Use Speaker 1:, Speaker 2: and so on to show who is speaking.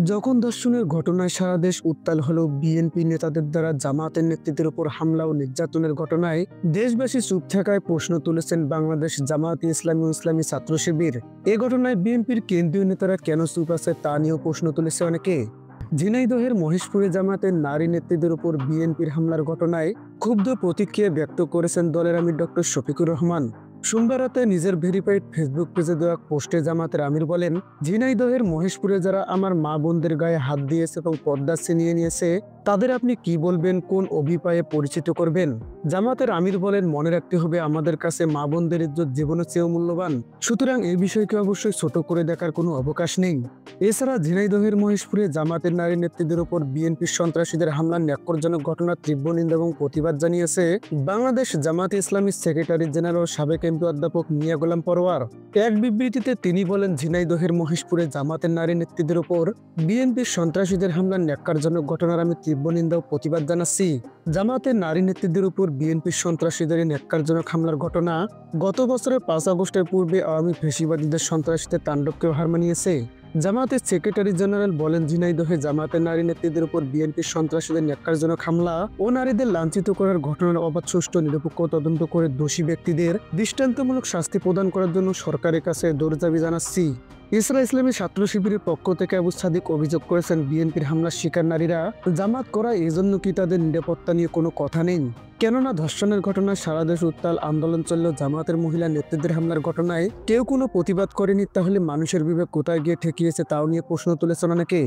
Speaker 1: যখন ধর্ষণের ঘটনায় সারা দেশ উত্তাল হলো, বিএনপি নেতাদের দ্বারা জামাতের নেতৃত্বের উপর হামলা ও নির্যাতনের ঘটনায় দেশবাসী চুপ থাকায় প্রশ্ন তুলেছেন বাংলাদেশ জামায়াতে ইসলামী ও ইসলামী ছাত্র শিবির। এ ঘটনায় বিএনপির কেন্দ্রীয় নেতারা কেন চুপ আছে তা নিয়েও প্রশ্ন তুলেছে অনেকে। ঝিনাইদহের মহেশপুরে জামাতের নারী নেতৃত্বের উপর বিএনপির হামলার ঘটনায় ক্ষুব্ধ প্রতিক্রিয়া ব্যক্ত করেছেন দলের আমির ডক্টর শফিকুর রহমান। সোমবার রাতে নিজের ভেরিফাইড ফেসবুক পেজে দেওয়া পোস্টে জামাতের আমির বলেন, ঝিনাইদহের মহেশপুরে যারা আমার মা বোনদের গায়ে হাত দিয়েছে এবং পর্দা ছিনিয়ে নিয়েছে, তাদের আপনি কি বলবেন, কোন অভিপ্রায়ে পরিচিত করবেন? জামাতের আমির বলেন, মনে রাখতে হবে আমাদের কাছে মা বোনদের ইজ্জত জীবনের চেয়েও মূল্যবান। সুতরাং এই বিষয়কে অবশ্যই ছোট করে দেখার কোনো অবকাশ নেই। এছাড়া ঝিনাইদহের মহেশপুরে জামাতের নারী নেতৃত্বের উপর বিএনপির সন্ত্রাসীদের হামলার ন্যাক্কারজনক ঘটনার তীব্র নিন্দা এবং প্রতিবাদ জানিয়েছে বাংলাদেশ জামাতে ইসলামীর সেক্রেটারি জেনারেল সাবেক এমপি অধ্যাপক মিয়া গোলাম পরোয়ার। এক বিবৃতিতে তিনি বলেন, ঝিনাইদহের মহেশপুরে জামাতের নারী নেতৃত্বের উপর বিএনপির সন্ত্রাসীদের হামলার ন্যাক্কারজনক ঘটনার আমি তীব্র নিন্দা ও প্রতিবাদ জানাচ্ছি। জামাতের নারী নেতৃত্বের উপর বিএনপির সন্ত্রাসীদের এই ন্যাক্কারজনক হামলার ঘটনা গত বছরের 5 আগস্টের পূর্বে আওয়ামী ফ্যাসিবাদীদের সন্ত্রাসীদের তাণ্ডবকেও হার মানিয়েছে। জামাতের সেক্রেটারি জেনারেল বলেন, ঝিনাইদহে জামাতের নারী নেতৃত্বের উপর বিএনপির সন্ত্রাসীদের ন্যাক্কারজনক হামলা ও নারীদের লাঞ্ছিত করার ঘটনার অবাধ সুষ্ঠু নিরপেক্ষ তদন্ত করে দোষী ব্যক্তিদের দৃষ্টান্তমূলক শাস্তি প্রদান করার জন্য সরকারের কাছে দৌড়-দাবি জানাচ্ছি। ইসরা ইসলামী ছাত্র শিবিরের পক্ষ থেকে আবু সাদিক অভিযোগ করেছেন, বিএনপির হামলার শিকার নারীরা জামাত করা, এজন্য কি তাদের নিরাপত্তা নিয়ে কোনো কথা নেই? কেননা ধর্ষণের ঘটনায় সারা দেশ উত্তাল আন্দোলন চললেও জামাতের মহিলা নেতৃত্বের হামলার ঘটনায় কেউ কোনো প্রতিবাদ করেনি, তাহলে মানুষের বিবেক কোথায় গিয়ে ঠেকিয়েছে তাও নিয়ে প্রশ্ন তুলেছেন অনেকে।